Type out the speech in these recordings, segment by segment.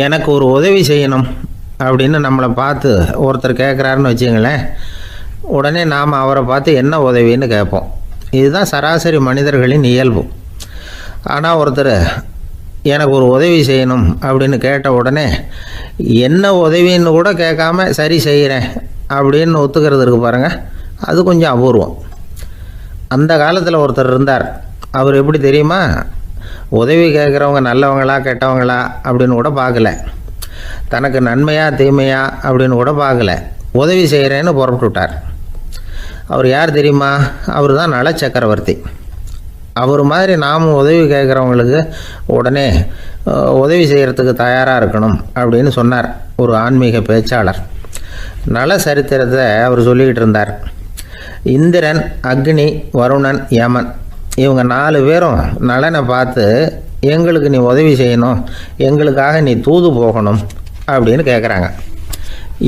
எனக்கு ஒரு உதவி செய்யணும் அப்படின்னு நம்மளை பார்த்து ஒருத்தர் கேட்குறாருன்னு வச்சுங்களேன், உடனே நாம் அவரை பார்த்து என்ன உதவின்னு கேட்போம். இதுதான் சராசரி மனிதர்களின் இயல்பு. ஆனால் ஒருத்தர் எனக்கு ஒரு உதவி செய்யணும் அப்படின்னு கேட்ட உடனே என்ன உதவின்னு கூட கேட்காம சரி செய்கிறேன் அப்படின்னு ஒத்துக்கிறது இருக்கு பாருங்கள், அது கொஞ்சம் அபூர்வம். அந்த காலத்தில் ஒருத்தர் இருந்தார். அவர் எப்படி தெரியுமா, உதவி கேட்குறவங்க நல்லவங்களா கெட்டவங்களா அப்படின்னு கூட பார்க்கல, தனக்கு நன்மையா தீமையா அப்படின்னு கூட பார்க்கல, உதவி செய்கிறேன்னு புறப்பட்டு விட்டார். அவர் யார் தெரியுமா? அவர் தான் நல சக்கரவர்த்தி. அவர் மாதிரி நாமும் உதவி கேட்குறவங்களுக்கு உடனே உதவி செய்கிறதுக்கு தயாராக இருக்கணும் அப்படின்னு சொன்னார் ஒரு ஆன்மீக பேச்சாளர். நல சரித்திரத்தை அவர் சொல்லிக்கிட்டு இருந்தார். இந்திரன், அக்னி, வருணன், யமன் இவங்க 4 பேரும் நலனை பார்த்து எங்களுக்கு நீ உதவி செய்யணும், எங்களுக்காக நீ தூது போகணும் அப்படின்னு கேட்குறாங்க.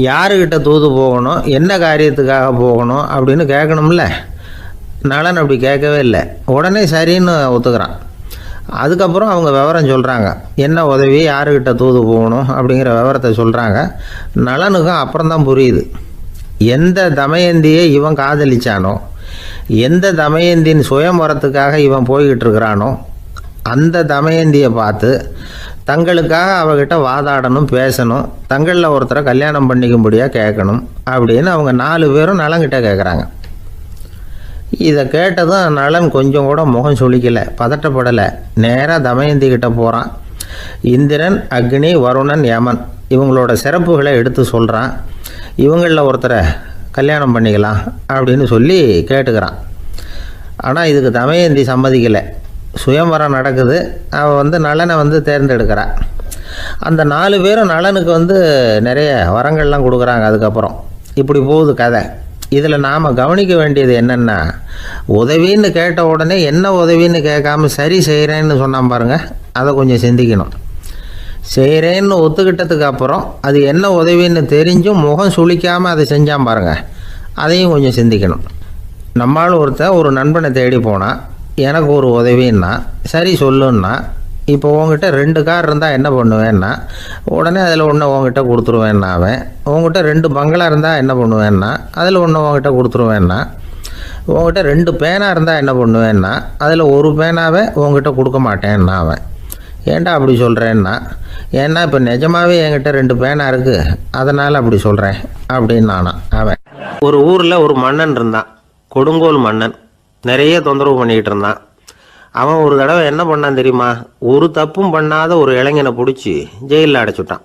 யாருக்கிட்ட தூது போகணும், என்ன காரியத்துக்காக போகணும் அப்படின்னு கேட்கணும்ல. நலன் அப்படி கேட்கவே இல்லை, உடனே சரின்னு ஒத்துக்கிறான். அதுக்கப்புறம் அவங்க விவரம் சொல்கிறாங்க, என்ன உதவி, யாருக்கிட்ட தூது போகணும் அப்படிங்கிற விவரத்தை சொல்கிறாங்க. நலனுக்கும் அப்புறம்தான் புரியுது, எந்த தமயந்தியை இவன் காதலிச்சானோ, எந்த தமயந்தின் சுயம்பரத்துக்காக இவன் போய்கிட்டு இருக்கிறானோ அந்த தமயந்தியை பார்த்து தங்களுக்காக அவகிட்ட வாதாடணும், பேசணும், தங்களில் ஒருத்தரை கல்யாணம் பண்ணிக்கும்படியாக கேட்கணும் அப்படின்னு அவங்க 4 பேரும் நலங்கிட்ட கேட்குறாங்க. இதை கேட்டதும் நலன் கொஞ்சம் கூட முகம் சுளிக்கலை, பதட்டப்படலை. நேராக தமயந்தி கிட்ட போகிறான். இந்திரன், அக்னி, வருணன், யமன் இவங்களோட சிறப்புகளை எடுத்து சொல்கிறான். இவங்களில் ஒருத்தரை கல்யாணம் பண்ணிக்கலாம் அப்படின்னு சொல்லி கேட்டுக்கிறான். ஆனால் இதுக்கு தமயந்தி சம்மதிக்கலை. சுயம்பரம் நடக்குது, அவள் நலனை தேர்ந்தெடுக்கிறாள். அந்த 4 பேரும் நலனுக்கு நிறைய வரங்கள்லாம் கொடுக்குறாங்க. அதுக்கப்புறம் இப்படி போகுது கதை. இதில் நாம் கவனிக்க வேண்டியது என்னென்னா, உதவின்னு கேட்ட உடனே என்ன உதவின்னு கேட்காம சரி செய்கிறேன்னு சொன்னான் பாருங்கள், அதை கொஞ்சம் சிந்திக்கணும். செய்கிறேன்னு ஒத்துக்கிட்டதுக்கு அப்புறம் அது என்ன உதவின்னு தெரிஞ்சும் முகம் சுளிக்காமல் அதை செஞ்சான் பாருங்கள், அதையும் கொஞ்சம் சிந்திக்கணும். நம்மளும் ஒரு நண்பனை தேடி போனால் எனக்கு ஒரு உதவின்னா சரி சொல்லுன்னா, இப்போ உங்ககிட்ட 2 கார் இருந்தால் என்ன பண்ணுவேன்னா உடனே அதில் ஒன்று உங்ககிட்ட கொடுத்துருவேன்னா, அவன் உங்ககிட்ட 2 பங்களா இருந்தால் என்ன பண்ணுவேன்னா அதில் ஒன்று உங்ககிட்ட கொடுத்துருவேன்னா, உங்ககிட்ட 2 பேனா இருந்தால் என்ன பண்ணுவேன்னா அதில் ஒரு பேனாவை உங்ககிட்ட கொடுக்க மாட்டேன்னா அவன். ஏன்டா அப்படி சொல்கிறேன்னா, ஏன்னா இப்போ நிஜமாகவே என்கிட்ட 2 பேனா இருக்குது, அதனால் அப்படி சொல்கிறேன் அப்படின்னு நானான் அவன். ஒரு ஊரில் ஒரு மன்னன் இருந்தான், கொடுங்கோல் மன்னன். நிறைய தொந்தரவு பண்ணிக்கிட்டு இருந்தான். அவன் ஒரு தடவை என்ன பண்ணான் தெரியுமா, ஒரு தப்பும் பண்ணாத ஒரு இளைஞனை பிடிச்சி ஜெயிலில் அடைச்சுட்டான்.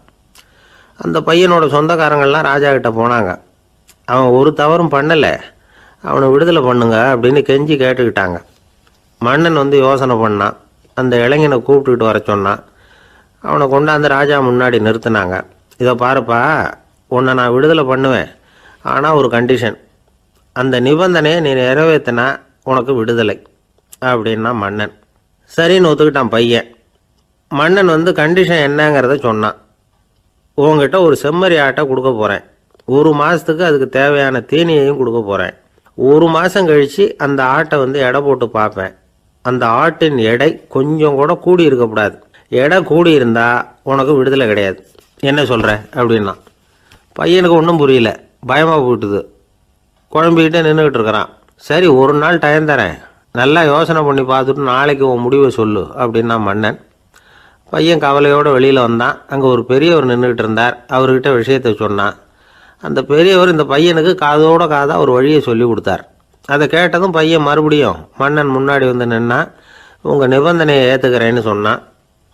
அந்த பையனோட சொந்தக்காரங்கள்லாம் ராஜா கிட்ட போனாங்க. அவன் ஒரு தவறும் பண்ணலை, அவனை விடுதலை பண்ணுங்க அப்படின்னு கெஞ்சி கேட்டுக்கிட்டாங்க. மன்னன் யோசனை பண்ணான். அந்த இளைஞனை கூப்பிட்டுக்கிட்டு வர சொன்னான். அவனை கொண்டாந்து ராஜா முன்னாடி நிறுத்தினாங்க. இதை பாருப்பா, உன்னை நான் விடுதலை பண்ணுவேன், ஆனால் ஒரு கண்டிஷன், அந்த நிபந்தனையை நீ நிறைவேற்றினா உனக்கு விடுதலை அப்படின்னா மன்னன். சரின்னு ஒத்துக்கிட்டான் பையன். மன்னன் கண்டிஷன் என்னங்கிறத சொன்னான். உங்ககிட்ட ஒரு செம்மறி ஆட்டை கொடுக்க போகிறேன், 1 மாதத்துக்கு அதுக்கு தேவையான தீனியையும் கொடுக்க போகிறேன். 1 மாதம் கழித்து அந்த ஆட்டை எடை போட்டு பார்ப்பேன். அந்த ஆட்டின் எடை கொஞ்சம் கூட கூடி இருக்கக்கூடாது. எடை கூடி இருந்தால் உனக்கு விடுதலை கிடையாது. என்ன சொல்கிற அப்படின்னா. பையனுக்கு ஒன்றும் புரியல, பயமாக போயிட்டுது. குழம்பிக்கிட்டே நின்றுக்கிட்டு இருக்கிறான். சரி, ஒரு நாள் டைம் தரேன், நல்லா யோசனை பண்ணி பார்த்துட்டு நாளைக்கு உன் முடிவை சொல்லு அப்படின்னா மன்னன். பையன் கவலையோடு வெளியில் வந்தான். அங்கே ஒரு பெரியவர் நின்றுக்கிட்டு இருந்தார். அவர்கிட்ட விஷயத்தை சொன்னான். அந்த பெரியவர் இந்த பையனுக்கு காதோட காதாக ஒரு வழியை சொல்லி கொடுத்தார். அதை கேட்டதும் பையன் மறுபடியும் மன்னன் முன்னாடி நின்னா, உங்கள் நிபந்தனையை ஏற்றுக்கிறேன்னு சொன்னான்.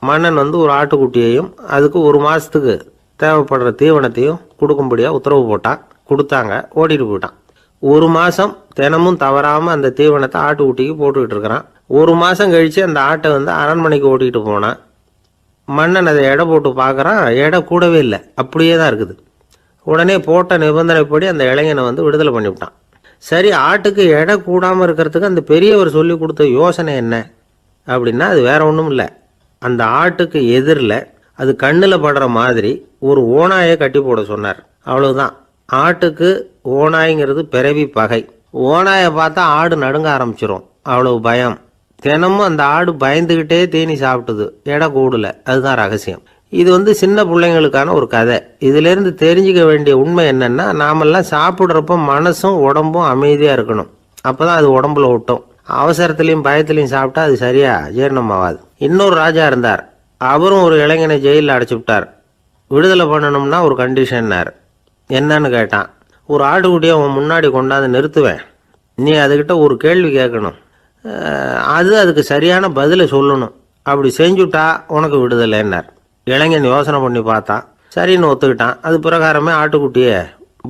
மன்னன் ஒரு ஆட்டுக்குட்டியையும் அதுக்கு 1 மாதத்துக்கு தேவைப்படுற தீவனத்தையும் கொடுக்கும்படியாக உத்தரவு போட்டான். கொடுத்தாங்க, ஓடிட்டு போயிட்டான். 1 மாதம் தினமும் தவறாமல் அந்த தீவனத்தை ஆட்டுக்குட்டிக்கு போட்டுக்கிட்டு இருக்கிறான். 1 மாதம் கழித்து அந்த ஆட்டை அரண்மனைக்கு ஓட்டிகிட்டு போனான். மன்னன் அதை எடை போட்டு பார்க்குறான், எடை கூடவே இல்லை, அப்படியே தான் இருக்குது. உடனே போட்ட நிபந்தனைப்படி அந்த இளைஞனை விடுதலை பண்ணிவிட்டான். சரி, ஆட்டுக்கு எடை கூடாமல் இருக்கிறதுக்கு அந்த பெரியவர் சொல்லி கொடுத்த யோசனை என்ன அப்படின்னா, அது வேற ஒன்றும் இல்லை. அந்த ஆட்டுக்கு எதிரில் அது கண்ணில் படுற மாதிரி ஒரு ஓநாயை கட்டி போட சொன்னார். அவ்வளவுதான். ஆட்டுக்கு ஓநாய்ங்கிறது பிறவி பகை. ஓநாயை பார்த்தா ஆடு நடுங்க ஆரம்பிச்சிரும், அவ்வளவு பயம். தினமும் அந்த ஆடு பயந்துக்கிட்டே தீனி சாப்பிட்டுது, எடை கூடல. அதுதான் ரகசியம். இது சின்ன பிள்ளைங்களுக்கான ஒரு கதை. இதிலேருந்து தெரிஞ்சிக்க வேண்டிய உண்மை என்னென்னா, நாமெல்லாம் சாப்பிட்றப்ப மனசும் உடம்பும் அமைதியாக இருக்கணும். அப்போ தான் அது உடம்புல விட்டும். அவசரத்துலேயும் பயத்துலையும் சாப்பிட்டா அது சரியாக ஜீரணமாகாது. இன்னொரு ராஜா இருந்தார். அவரும் ஒரு இளைஞனை ஜெயிலில் அடைச்சி விட்டார். விடுதலை பண்ணணும்னா ஒரு கண்டிஷன்னார். என்னன்னு கேட்டான். ஒரு ஆட்டுக்குட்டியை அவன் முன்னாடி கொண்டாந்து நிறுத்துவேன், நீ அதுக்கிட்ட ஒரு கேள்வி கேட்கணும், அதுக்கு சரியான பதிலை சொல்லணும், அப்படி செஞ்சுட்டா உனக்கு விடுதலைன்னார். இளைஞன் யோசனை பண்ணி பார்த்தான். சரின்னு ஒத்துக்கிட்டான். அது பிரகாரமே ஆட்டுக்குட்டியை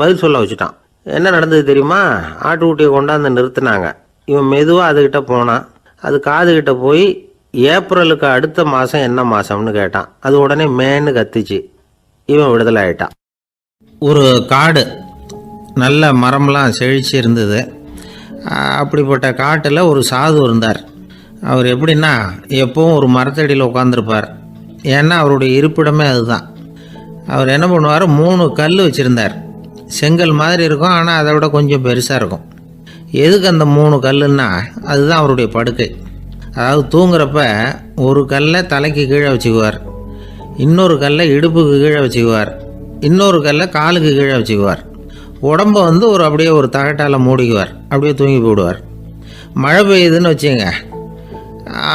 பதில் சொல்ல வச்சுட்டான். என்ன நடந்தது தெரியுமா? ஆட்டுக்குட்டியை கொண்டாந்து நிறுத்தினாங்க. இவன் மெதுவாக அதுக்கிட்ட போனான். அது காதுகிட்ட போய் ஏப்ரலுக்கு அடுத்த மாதம் என்ன மாதம்னு கேட்டான். அது உடனே மேன்னு கத்திச்சு. இவன் விடுதலை ஆகிட்டான். ஒரு காடு, நல்ல மரம்லாம் செழிச்சு இருந்தது. அப்படிப்பட்ட காட்டில் ஒரு சாது இருந்தார். அவர் எப்படின்னா, எப்பவும் ஒரு மரத்தடியில் உட்காந்துருப்பார். ஏன்னா அவருடைய இருப்பிடமே அதுதான். அவர் என்ன பண்ணுவார், 3 கல் வச்சுருந்தார். செங்கல் மாதிரி இருக்கும், ஆனால் அதை விட கொஞ்சம் பெருசாக இருக்கும். எதுக்கு அந்த 3 கல்லுன்னா, அதுதான் அவருடைய படுக்கை. அதாவது தூங்குறப்ப ஒரு கல்லை தலைக்கு கீழே வச்சுக்குவார், இன்னொரு கல்லை இடுப்புக்கு கீழே வச்சுக்குவார், இன்னொரு கல்லை காலுக்கு கீழே வச்சுக்குவார். உடம்பை அப்படியே ஒரு தகட்டால் மூடிக்குவார். அப்படியே தூங்கி போடுவார். மழை பெய்யுதுன்னு வச்சுங்க,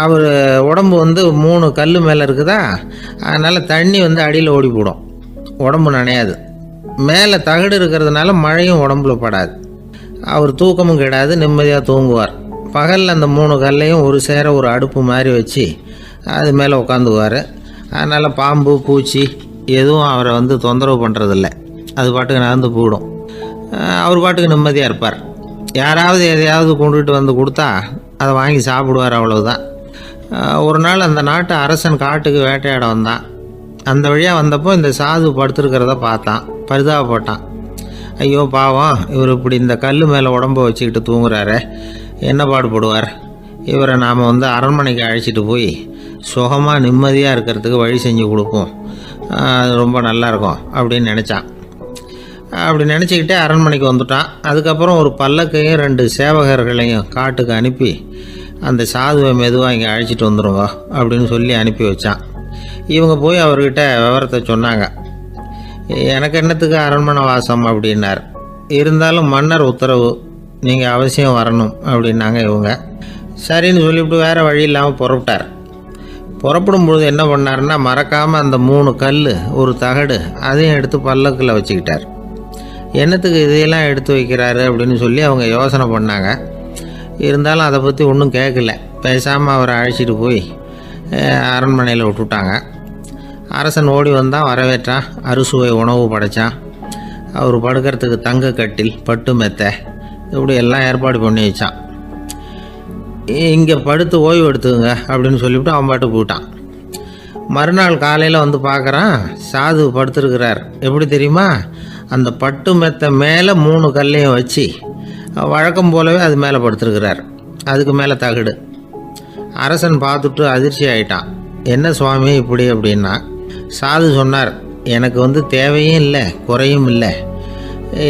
அவர் உடம்பு 3 கல் மேலே இருக்குதா, அதனால் தண்ணி அடியில் ஓடி போடும், உடம்பு நனையாது. மேலே தகடு இருக்கிறதுனால மழையும் உடம்புல படாது. அவர் தூக்கமும் கிடாது, நிம்மதியாக தூங்குவார். பகலில் அந்த 3 கல்லையும் ஒரு சேர ஒரு அடுப்பு மாதிரி வச்சு அது மேலே உட்காந்துக்குவார். அதனால் பாம்பு பூச்சி எதுவும் அவரை தொந்தரவு பண்ணுறதில்ல. அது பாட்டுக்கு நடந்து போயிடும். அவர் பாட்டுக்கு நிம்மதியாக இருப்பார். யாராவது எதையாவது கொண்டுகிட்டு கொடுத்தா அதை வாங்கி சாப்பிடுவார், அவ்வளவுதான். ஒரு நாள் அந்த நாட்டு அரசன் காட்டுக்கு வேட்டையாட வந்தான். அந்த வழியாக வந்தப்போ இந்த சாது படுத்துருக்கிறத பார்த்தான். பரிதாபப்பட்டான். ஐயோ பாவம், இவர் இப்படி இந்த கல் மேலே உடம்பை வச்சுக்கிட்டு தூங்குறாரு, என்ன பாடுபடுவார். இவரை நாம் அரண்மனைக்கு அழைச்சிட்டு போய் சுகமாக நிம்மதியாக இருக்கிறதுக்கு வழி செஞ்சு கொடுப்போம், அது ரொம்ப நல்லாயிருக்கும் அப்படின்னு நினச்சான். அப்படி நினச்சிக்கிட்டே அரண்மனைக்கு வந்துட்டான். அதுக்கப்புறம் ஒரு பல்லக்கையும் 2 சேவகர்களையும் காட்டுக்கு அனுப்பி அந்த சாதுவை மெதுவாக இங்கே அழைச்சிட்டு வந்துடுங்க அப்படின்னு சொல்லி அனுப்பி வச்சான். இவங்க போய் அவர்கிட்ட விவரத்தை சொன்னாங்க. எனக்கு என்னத்துக்கு அரண்மனை வாசம் அப்படின்னார். இருந்தாலும் மன்னர் உத்தரவு, நீங்கள் அவசியம் வரணும் அப்படின்னாங்க இவங்க. சரின்னு சொல்லிவிட்டு வேறு வழி இல்லாமல் புறப்பட்டார். புறப்படும் பொழுது என்ன பண்ணாருன்னா, மறக்காமல் அந்த 3 கல் ஒரு தகடு அதையும் எடுத்து பல்லக்கில் வச்சுக்கிட்டார். என்னத்துக்கு இதையெல்லாம் எடுத்து வைக்கிறாரு அப்படின்னு சொல்லி அவங்க யோசனை பண்ணாங்க. இருந்தாலும் அதை பற்றி ஒன்றும் கேட்கல. பேசாமல் அவரை அழைச்சிட்டு போய் அரண்மனையில் விட்டுட்டாங்க. அரசன் ஓடி வந்தான், வரவேற்றான், அறுசுவை உணவு படைத்தான். அவர் படுக்கிறதுக்கு தங்க கட்டில், பட்டு மெத்தை, இப்படி எல்லாம் ஏற்பாடு பண்ணி வச்சான். இங்கே படுத்து ஓய்வு எடுத்துங்க அப்படின்னு சொல்லிவிட்டு அவன் பாட்டு போயிட்டான். மறுநாள் காலையில் பார்க்குறான், சாது படுத்துருக்கிறார். எப்படி தெரியுமா? அந்த பட்டு மெத்தை மேலே 3 கல்லையும் வச்சு வழக்கம் போலவே அது மேலே படுத்துருக்கிறார். அதுக்கு மேலே தகடு. அரசன் பார்த்துட்டு அதிர்ச்சி ஆகிட்டான். என்ன சுவாமி இப்படி அப்படின்னா, சாது சொன்னார், எனக்கு தேவையும் இல்லை குறையும் இல்லை,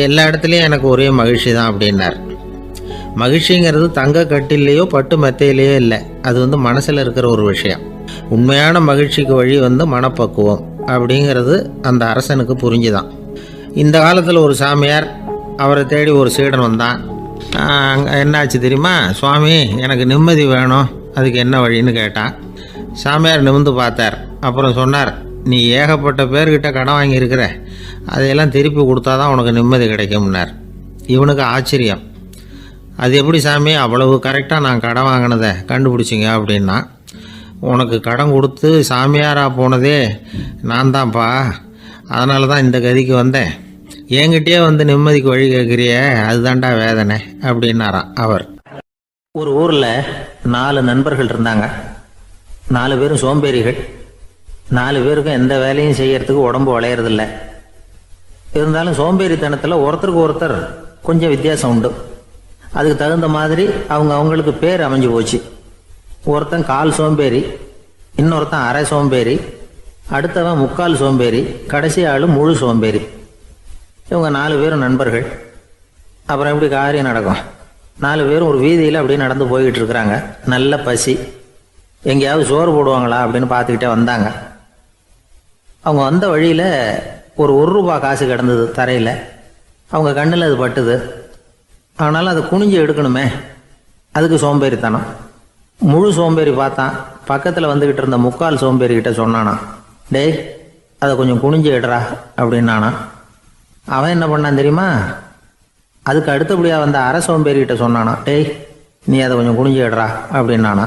எல்லா இடத்துலையும் எனக்கு ஒரே மகிழ்ச்சி தான் அப்படின்னார். மகிழ்ச்சிங்கிறது தங்க கட்டிலேயோ பட்டு மெத்தையிலேயோ இல்லை, அது மனசில் இருக்கிற ஒரு விஷயம். உண்மையான மகிழ்ச்சிக்கு வழி மனப்பக்குவம் அப்படிங்கிறது அந்த அரசனுக்கு புரிஞ்சுதான். இந்த காலத்தில் ஒரு சாமியார், அவரை தேடி ஒரு சீடன் வந்தான். என்னாச்சு தெரியுமா? சுவாமி, எனக்கு நிம்மதி வேணும், அதுக்கு என்ன வழின்னு கேட்டான். சாமியார் நிமிர்ந்து பார்த்தார். அப்புறம் சொன்னார், நீ ஏகப்பட்ட பேர்கிட்ட கடன் வாங்கியிருக்கிற, அதையெல்லாம் திருப்பி கொடுத்தா தான் உனக்கு நிம்மதி கிடைக்கும்னார். இவனுக்கு ஆச்சரியம். அது எப்படி சாமி, அவ்வளவு கரெக்டாக நான் கடன் வாங்கினதை கண்டுபிடிச்சிங்க அப்படின்னா, உனக்கு கடன் கொடுத்து சாமியாராக போனதே நான் தான்ப்பா, அதனால தான் இந்த கதிக்கு வந்தேன். என்கிட்டயே நிம்மதிக்கு வழி கேட்குறியே, அதுதான்டா வேதனை அப்படின்னாராம் அவர். ஒரு ஊரில் 4 நண்பர்கள் இருந்தாங்க. 4 பேரும் சோம்பேறிகள். 4 பேருக்கும் எந்த வேலையும் செய்யறதுக்கு உடம்பு வளையறதில்ல. இருந்தாலும் சோம்பேறித்தனத்தில் ஒருத்தருக்கு ஒருத்தர் கொஞ்சம் வித்தியாசம் உண்டு. அதுக்கு தகுந்த மாதிரி அவங்களுக்கு பேர் அமைஞ்சு போச்சு. ஒருத்தன் கால் சோம்பேறி, இன்னொருத்தன் அரை சோம்பேறி, அடுத்தவன் 3/4 சோம்பேறி, கடைசி ஆள் முழு சோம்பேறி. இவங்க 4 பேரும் நண்பர்கள். அப்புறம் எப்படி காரியம் நடக்கும்? 4 பேரும் ஒரு வீதியில் அப்படியே நடந்து போய்கிட்டு இருக்கிறாங்க. நல்ல பசி. எங்கேயாவது சோறு போடுவாங்களா அப்படின்னு பார்த்துக்கிட்டே வந்தாங்க. அவங்க வந்த வழியில் ஒரு ரூபா காசு கிடந்தது தரையில். அவங்க கண்ணில் அது பட்டுது. ஆனாலும் அதை குனிஞ்சு எடுக்கணுமே, அதுக்கு சோம்பேறித்தனம். முழு சோம்பேறி பார்த்தான். பக்கத்தில் வந்துக்கிட்டு இருந்த முக்கால் சோம்பேறிக்கிட்ட சொன்னானா, டேய் அதை கொஞ்சம் குனிஞ்சு எடுறா அப்படின்னானா. அவன் என்ன பண்ணான் தெரியுமா, அதுக்கு அடுத்தபடியாக வந்த அரை சோம்பேறிக்கிட்ட சொன்னானா, டேய் நீ அதை கொஞ்சம் குனிஞ்சு எடுறா அப்படின்னானா.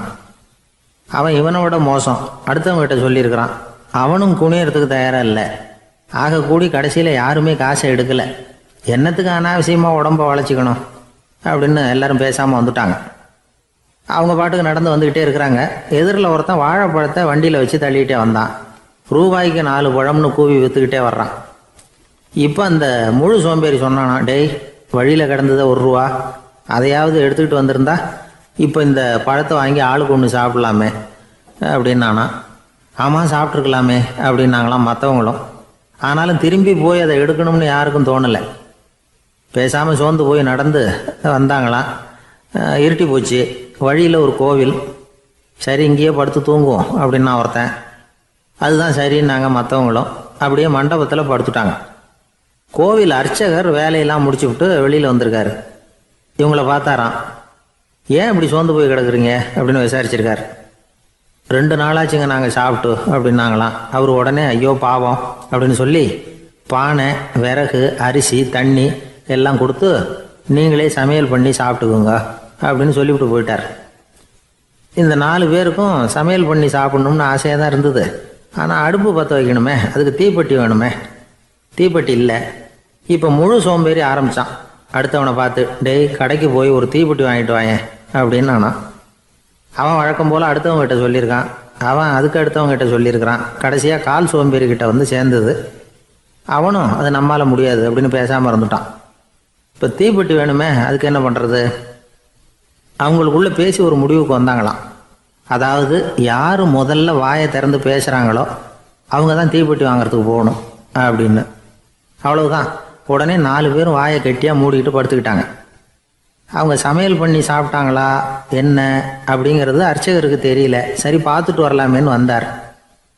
அவன் இவனை விட மோசம், அடுத்தவங்ககிட்ட சொல்லியிருக்கிறான். அவனும் குனியறதுக்கு தயாராக இல்லை. ஆக கூடி கடைசியில் யாருமே காசை எடுக்கலை. என்னத்துக்கு அனாவசியமாக உடம்ப வளைச்சிக்கணும் அப்படின்னு எல்லாரும் பேசாமல் வந்துட்டாங்க. அவங்க பாட்டுக்கு நடந்து வந்துக்கிட்டே இருக்கிறாங்க. எதிரில் ஒருத்தன் வாழைப்பழத்தை வண்டியில் வச்சு தள்ளிக்கிட்டே வந்தான். ரூபாய்க்கு 4 பழம்னு கூவி விற்றுக்கிட்டே வர்றான். இப்போ அந்த முழு சோம்பேறி சொன்னானா, டேய் வழியில் கிடந்ததை 1 ரூபா, அதையாவது எடுத்துக்கிட்டு வந்திருந்தா இப்போ இந்த பழத்தை வாங்கி ஆளுக்கு ஒன்று சாப்பிட்லாமே அப்படின்னானா. ஆமாம் சாப்பிட்ருக்கலாமே அப்படின்னாங்களாம் மற்றவங்களும். ஆனாலும் திரும்பி போய் அதை எடுக்கணும்னு யாருக்கும் தோணலை. பேசாமல் சோர்ந்து போய் நடந்து வந்தாங்களாம். இருட்டி போச்சு. வழியில் ஒரு கோவில். சரி இங்கேயே படுத்து தூங்குவோம் அப்படின்னா ஒருத்தன். அதுதான் சரின்னாங்க மற்றவங்களும். அப்படியே மண்டபத்தில் படுத்துட்டாங்க. கோவில் அர்ச்சகர் வேலையெல்லாம் முடிச்சு விட்டு வெளியில் வந்திருக்காரு. இவங்கள பார்த்தாராம். ஏன் இப்படி சோர்ந்து போய் கிடக்குறீங்க அப்படின்னு விசாரிச்சிருக்காரு. 2 நாளாச்சுங்க நாங்கள் சாப்பிட்டு அப்படின்னாங்களாம். அவர் உடனே ஐயோ பாவம் அப்படின்னு சொல்லி பானை, விறகு, அரிசி, தண்ணி எல்லாம் கொடுத்து நீங்களே சமையல் பண்ணி சாப்பிட்டுக்குங்க அப்படின்னு சொல்லிவிட்டு போயிட்டார். இந்த 4 பேருக்கும் சமையல் பண்ணி சாப்பிட்ணும்னு ஆசையாக தான் இருந்தது. ஆனால் அடுப்பு பற்ற வைக்கணுமே, அதுக்கு தீப்பெட்டி வேணுமே. தீப்பெட்டி இல்லை. இப்போ முழு சோம்பேறி ஆரம்பித்தான். அடுத்தவனை பார்த்து, டேய் கடைக்கு போய் ஒரு தீப்பெட்டி வாங்கிட்டு வாயேன் அப்படின்னு நானா. அவன் வழக்கம் போல் அடுத்தவங்ககிட்ட சொல்லியிருக்கான். அவன் அதுக்கு அடுத்தவங்ககிட்ட சொல்லியிருக்கிறான். கடைசியாக கால் சோம்பேறிக்கிட்ட வந்து சேர்ந்தது. அவனும் அது நம்மால் முடியாது அப்படின்னு பேசாமல் இருந்துட்டான். இப்போ தீப்பெட்டி வேணுமே, அதுக்கு என்ன பண்ணுறது? அவங்களுக்குள்ளே பேசி ஒரு முடிவுக்கு வந்தாங்களாம். அதாவது யார் முதல்ல வாயை திறந்து பேசுகிறாங்களோ அவங்க தான் தீப்பெட்டி வாங்கிறதுக்கு போகணும் அப்படின்னு. அவ்வளவுதான். உடனே 4 பேரும் வாயை கெட்டியாக மூடிக்கிட்டு படுத்துக்கிட்டாங்க. அவங்க சமையல் பண்ணி சாப்பிட்டாங்களா என்ன அப்படிங்கிறது அர்ச்சகருக்கு தெரியல. சரி பார்த்துட்டு வரலாமேன்னு வந்தார்.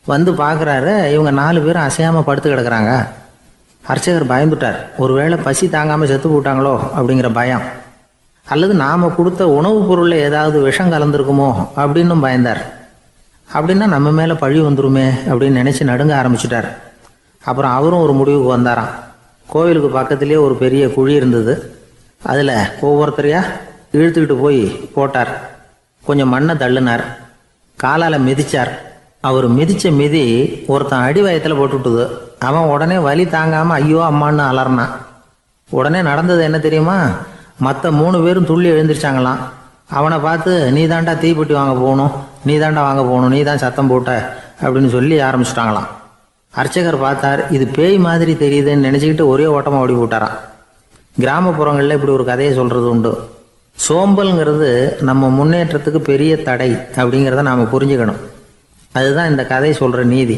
வந்து பார்க்குறாரு, இவங்க 4 பேரும் அசையாமல் படுத்து கிடக்குறாங்க. அர்ச்சகர் பயந்துட்டார். ஒருவேளை பசி தாங்காமல் செத்து போட்டாங்களோ அப்படிங்கிற பயம், அல்லது நாம் கொடுத்த உணவுப் பொருளில் ஏதாவது விஷம் கலந்துருக்குமோ அப்படின்னும் பயந்தார். அப்படின்னா நம்ம மேலே பழி வந்துருமே அப்படின்னு நினச்சி நடுங்க ஆரம்பிச்சிட்டார். அப்புறம் அவரும் ஒரு முடிவுக்கு வந்தாராம். கோவிலுக்கு பக்கத்துலேயே ஒரு பெரிய குழி இருந்தது. அதில் ஒவ்வொருத்தரையாக இழுத்துக்கிட்டு போய் போட்டார். கொஞ்சம் மண்ணை தள்ளினார். காலால் மிதித்தார். அவர் மிதித்த மிதி ஒருத்தன் அடி வயத்தில் போட்டுவிட்டுது. அவன் உடனே வலி தாங்காமல் ஐயோ அம்மான்னு அலறினான். உடனே நடந்தது என்ன தெரியுமா? மற்ற 3 பேரும் துள்ளி எழுந்திரிச்சாங்களாம். அவனை பார்த்து நீ தாண்டா தீப்பெட்டி வாங்க போகணும், நீ தாண்டா வாங்க போகணும், நீ தான் சத்தம் போட்ட அப்படின்னு சொல்லி ஆரம்பிச்சிட்டாங்களாம். அர்ச்சகர் பார்த்தார். இது பேய் மாதிரி தெரியுதுன்னு நினச்சிக்கிட்டு ஒரே ஓட்டமாக ஓடி போட்டாராம். கிராமப்புறங்களில் இப்படி ஒரு கதையை சொல்கிறது உண்டு. சோம்பல்ங்கிறது நம்ம முன்னேற்றத்துக்கு பெரிய தடை அப்படிங்கிறத நாம் புரிஞ்சுக்கணும். அதுதான் இந்த கதை சொல்கிற நீதி.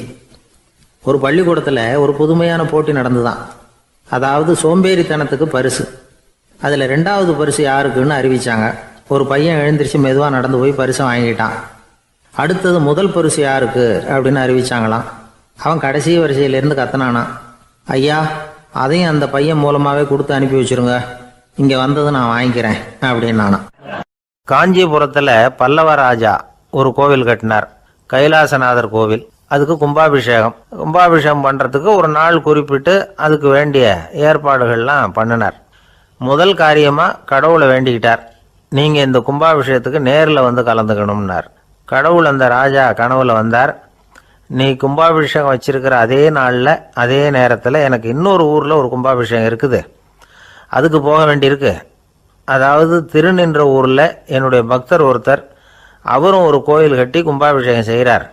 ஒரு பள்ளிக்கூடத்தில் ஒரு புதுமையான போட்டி நடந்துதான். அதாவது சோம்பேறித்தனத்துக்கு பரிசு. அதில் 2வது பரிசு யாருக்குன்னு அறிவித்தாங்க. ஒரு பையன் எழுந்திரிச்சு மெதுவாக நடந்து போய் பரிசை வாங்கிட்டான். அடுத்தது முதல் பரிசு யாருக்கு அப்படின்னு அறிவிச்சாங்களாம். அவன் கடைசி வரிசையிலேருந்து கத்தனானா, ஐயா அதையும் அந்த பையன் மூலமாகவே கொடுத்து அனுப்பி வச்சுருங்க, இங்கே வந்தது நான் வாங்கிக்கிறேன் அப்படின்னானா. காஞ்சிபுரத்தில் பல்லவ ராஜா ஒரு கோவில் கட்டினார், கைலாசநாதர் கோவில். அதுக்கு கும்பாபிஷேகம் பண்ணுறதுக்கு ஒரு நாள் குறிப்பிட்டு அதுக்கு வேண்டிய ஏற்பாடுகள்லாம் பண்ணினார். முதல் காரியமாக கடவுளை வேண்டிக்கிட்டார். நீங்கள் இந்த கும்பாபிஷேகத்துக்கு நேரில் வந்து கலந்துக்கணும்னார். கடவுள் அந்த ராஜா கனவுல வந்தார். நீ கும்பாபிஷேகம் வச்சிருக்கிற அதே நாளில் அதே நேரத்தில் எனக்கு இன்னொரு ஊரில் ஒரு கும்பாபிஷேகம் இருக்குது, அதுக்கு போக வேண்டியிருக்கு. அதாவது திருநின்ற ஊரில் என்னுடைய பக்தர் ஒருத்தர், அவரும் ஒரு கோயில் கட்டி கும்பாபிஷேகம் செய்கிறார்.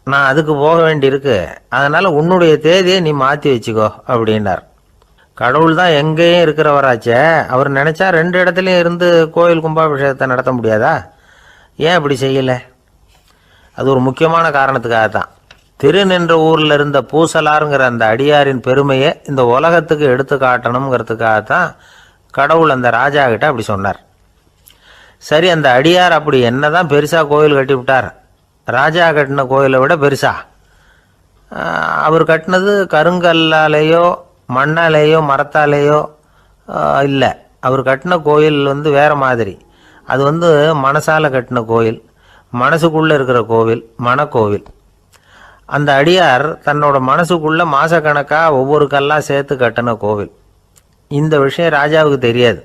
நான் அதுக்கு போக வேண்டியிருக்கு, அதனால் உன்னுடைய தேதியை நீ மாற்றி வச்சுக்கோ அப்படின்னார். கடவுள் தான் எங்கேயும் இருக்கிறவராச்சே, அவர் நினச்சா 2 இடத்துலையும் இருந்து கோயில் கும்பாபிஷேகத்தை நடத்த முடியாதா? ஏன் அப்படி செய்யலை? அது ஒரு முக்கியமான காரணத்துக்காகத்தான். திருநின்ற ஊரில் இருந்த பூசலாருங்கிற அந்த அடியாரின் பெருமையை இந்த உலகத்துக்கு எடுத்து காட்டணுங்கிறதுக்காகத்தான் கடவுள் அந்த ராஜா கிட்ட அப்படி சொன்னார். சரி, அந்த அடியார் அப்படி என்னதான் பெருசாக கோயில் கட்டி விட்டார்? ராஜா கட்டின கோயிலை விட பெருசா? அவர் கட்டினது கருங்கல்லாலேயோ மண்ணாலேயோ மரத்தாலேயோ இல்லை. அவர் கட்டின கோயில் வேறு மாதிரி. அது மனசால் கட்டின கோயில், மனசுக்குள்ளே இருக்கிற கோவில், மனக்கோவில். அந்த அடியார் தன்னோட மனசுக்குள்ளே மாதக்கணக்காக ஒவ்வொரு கல்லாக சேர்த்து கட்டின கோவில். இந்த விஷயம் ராஜாவுக்கு தெரியாது.